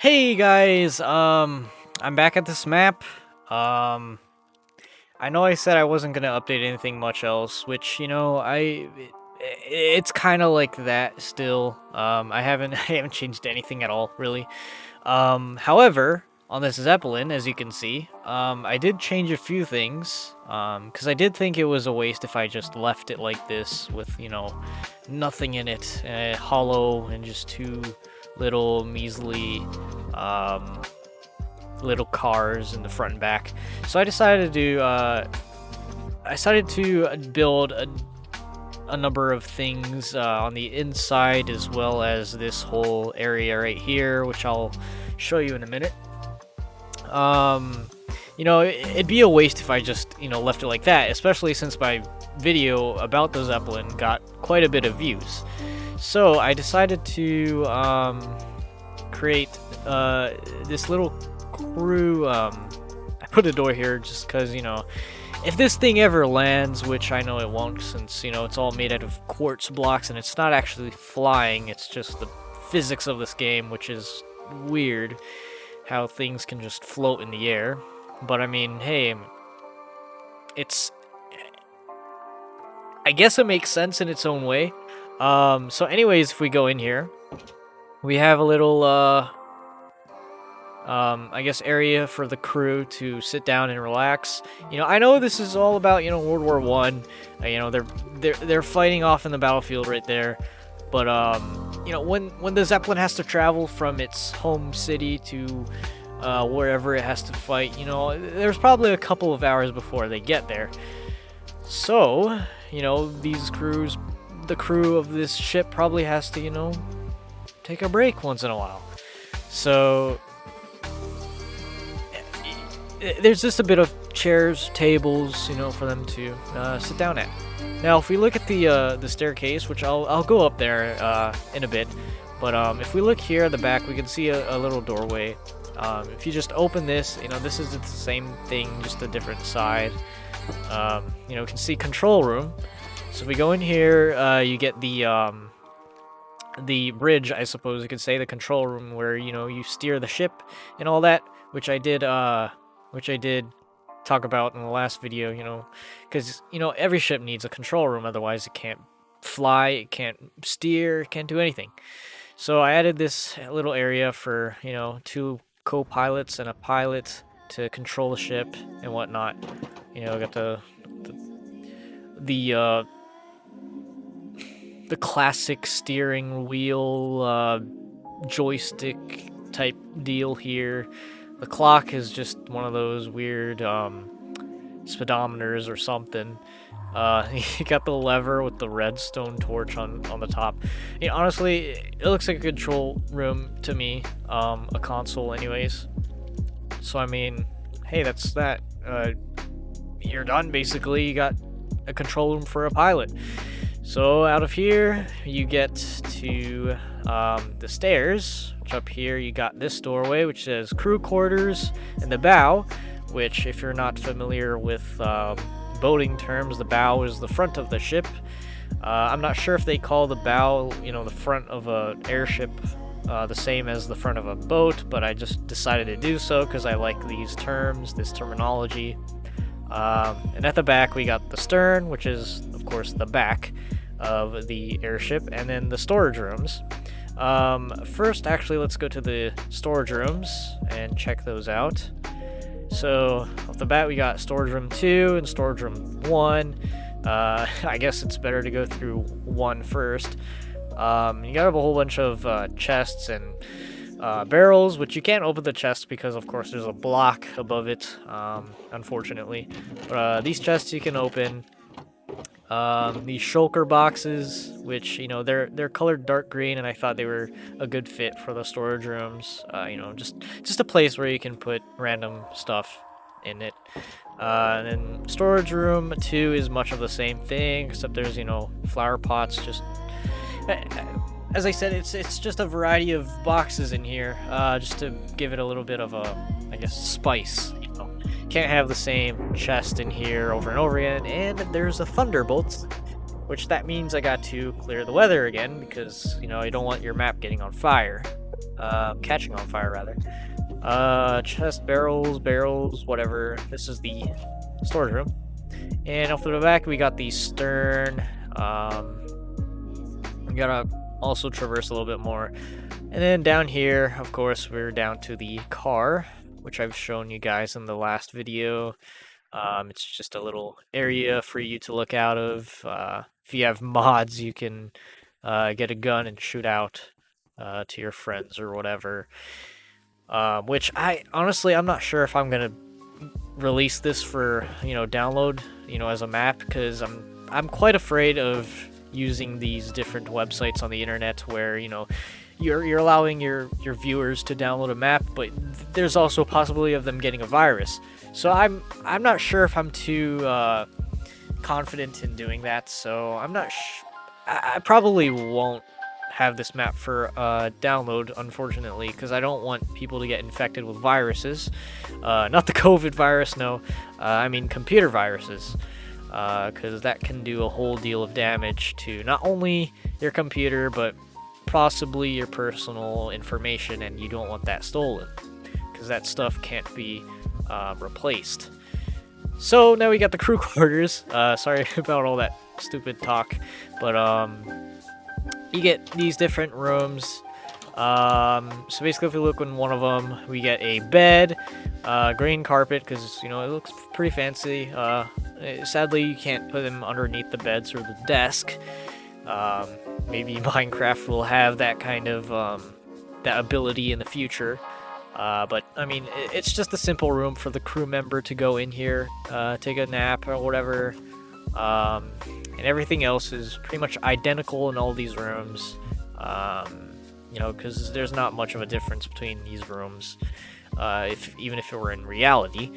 Hey guys, I'm back at this map. Um, I know I said I wasn't gonna update anything much else, which it's kind of like that still. I haven't I haven't changed anything at all really. However, on this Zeppelin, as you can see, I did change a few things. Because I did think it was a waste if I just left it like this with nothing in it, hollow and just two little measly little cars in the front and back. So I decided to build a number of things on the inside, as well as this whole area right here, which I'll show you in a minute. It'd be a waste if I just left it like that, especially since my video about the Zeppelin got quite a bit of views. So I decided to create this little crew. I put a door here just because, if this thing ever lands, which I know it won't, since, it's all made out of quartz blocks and it's not actually flying, it's just the physics of this game, which is weird, how things can just float in the air. But I mean, hey, I guess it makes sense in its own way. So anyways, if we go in here, we have a little, I guess, area for the crew to sit down and relax. I know this is all about, World War One. They're fighting off in the battlefield right there. But, when the Zeppelin has to travel from its home city to wherever it has to fight, there's probably a couple of hours before they get there. So, the crew of this ship probably has to, take a break once in a while. So there's just a bit of chairs, tables, for them to sit down at. Now, if we look at the staircase, which I'll go up there in a bit, but if we look here at the back, we can see a little doorway. If you just open this, this is the same thing, just a different side. You can see control room. So if we go in here, you get the bridge, I suppose you could say, the control room where you steer the ship and all that, which I did talk about in the last video. Because every ship needs a control room, otherwise it can't fly, it can't steer, it can't do anything. So I added this little area for two co-pilots and a pilot to control the ship and whatnot. Got the classic steering wheel joystick type deal here. The clock is just one of those weird speedometers or something. You got the lever with the redstone torch on the top. Honestly, it looks like a control room to me, a console anyways. So I mean, hey, that's that. You're done basically. You got a control room for a pilot. So out of here, you get to the stairs, which up here you got this doorway, which says crew quarters, and the bow, which, if you're not familiar with boating terms, the bow is the front of the ship. I'm not sure if they call the bow, the front of an airship the same as the front of a boat, but I just decided to do so because I like these terms, this terminology. And at the back, we got the stern, which is, of course, the back of the airship, and then the storage rooms. First, actually, let's go to the storage rooms and check those out. So, off the bat, we got storage room 2 and storage room 1. I guess it's better to go through 1 first. You got a whole bunch of chests and barrels, which you can't open the chest because, of course, there's a block above it, unfortunately. But these chests you can open. These shulker boxes, which they're colored dark green, and I thought they were a good fit for the storage rooms. Just a place where you can put random stuff in it. And then storage room 2 is much of the same thing, except there's flower pots. Just as I said, it's just a variety of boxes in here, just to give it a little bit of a, I guess, spice. Can't have the same chest in here over and over again. And there's a thunderbolt, which that means I got to clear the weather again, because you don't want your map getting on fire. catching on fire rather. Chest, barrels, whatever. This is the storage room. And off to the back, we got the stern. We gotta also traverse a little bit more. And then down here, of course, we're down to the car, which I've shown you guys in the last video. It's just a little area for you to look out of. If you have mods, you can get a gun and shoot out to your friends or whatever. Which I'm not sure if I'm gonna release this for download as a map, because I'm quite afraid of using these different websites on the internet where you're allowing your viewers to download a map, but there's also a possibility of them getting a virus. So I'm not sure if I'm too confident in doing that. So I'm not. I probably won't have this map for download, unfortunately, because I don't want people to get infected with viruses. Not the COVID virus, no. I mean computer viruses. Because that can do a whole deal of damage to not only your computer, but possibly your personal information, and you don't want that stolen, because that stuff can't be replaced. So now we got the crew quarters. Sorry about all that stupid talk, but you get these different rooms. So basically, if we look in one of them, we get a bed, green carpet, because it looks pretty fancy. Sadly, you can't put them underneath the beds or the desk. Maybe Minecraft will have that kind of that ability in the future. But I mean, it's just a simple room for the crew member to go in here, take a nap or whatever. And everything else is pretty much identical in all these rooms. Because there's not much of a difference between these rooms, even if it were in reality.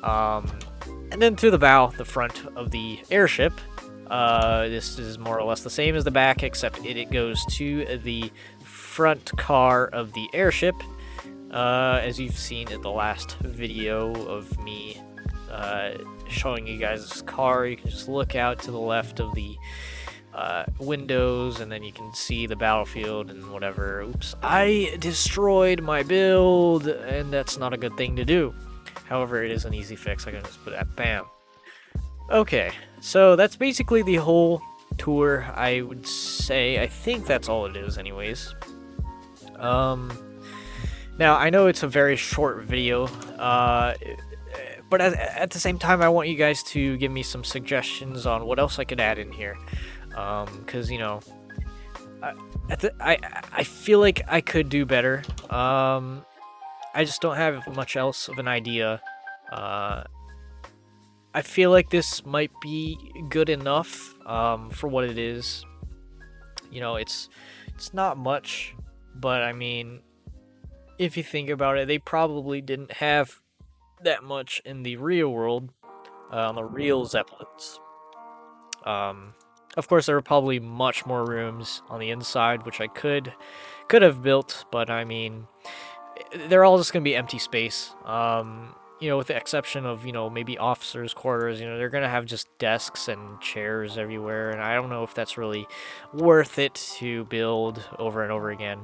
And then to the bow, the front of the airship, this is more or less the same as the back, except it goes to the front car of the airship. As you've seen in the last video of me showing you guys this car, you can just look out to the left of the windows, and then you can see the battlefield and whatever. Oops, I destroyed my build, and that's not a good thing to do. However, it is an easy fix. I can just put that, bam. Okay, so that's basically the whole tour, I would say. I think that's all it is anyways. Now, I know it's a very short video, but at the same time, I want you guys to give me some suggestions on what else I could add in here. Because, I feel like I could do better. I just don't have much else of an idea. I feel like this might be good enough for what it is. It's not much, but I mean, if you think about it, they probably didn't have that much in the real world, on the real Zeppelins. Of course, there were probably much more rooms on the inside, which I could have built, but I mean, they're all just gonna be empty space. With the exception of maybe officers' quarters. They're gonna have just desks and chairs everywhere, and I don't know if that's really worth it to build over and over again.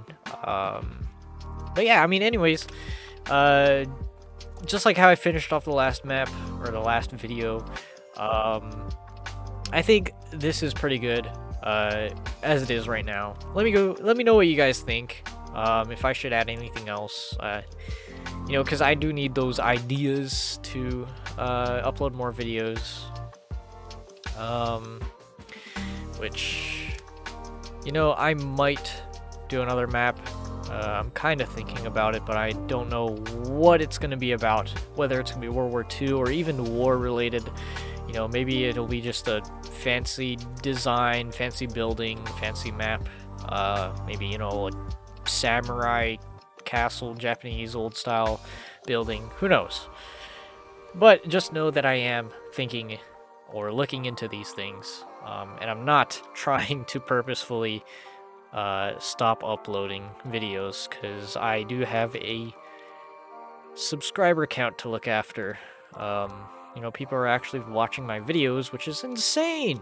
But yeah, I mean, anyways, just like how I finished off the last map or the last video, I think this is pretty good as it is right now. Let me know what you guys think. If I should add anything else, because I do need those ideas to upload more videos. Which, I might do another map. I'm kind of thinking about it, but I don't know what it's going to be about. Whether it's going to be World War II or even war related. Maybe it'll be just a fancy design, fancy building, fancy map. Maybe, a samurai castle, Japanese old style building. Who knows? But just know that I am thinking or looking into these things. And I'm not trying to purposefully stop uploading videos, because I do have a subscriber count to look after. People are actually watching my videos, which is insane.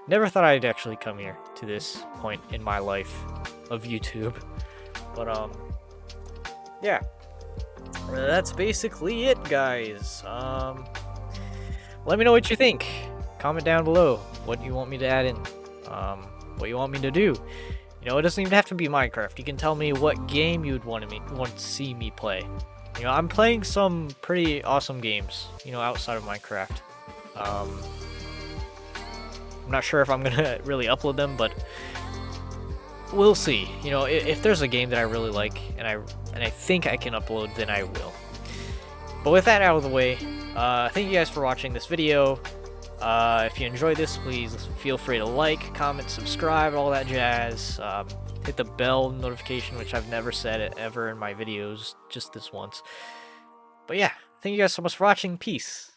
Never thought I'd actually come here to this point in my life of YouTube. But yeah, that's basically it, guys. Let me know what you think. Comment down below what you want me to add in, what you want me to do. You know, it doesn't even have to be Minecraft. You can tell me what game you'd want to see me play. You know, I'm playing some pretty awesome games, you know, outside of Minecraft. I'm not sure if I'm gonna really upload them, but we'll see. You know, if there's a game that I really like and I think I can upload, then I will. But with that out of the way, thank you guys for watching this video. If you enjoyed this, please feel free to like, comment, subscribe, all that jazz. Hit the bell notification, which I've never said it ever in my videos, just this once. But yeah, thank you guys so much for watching. Peace.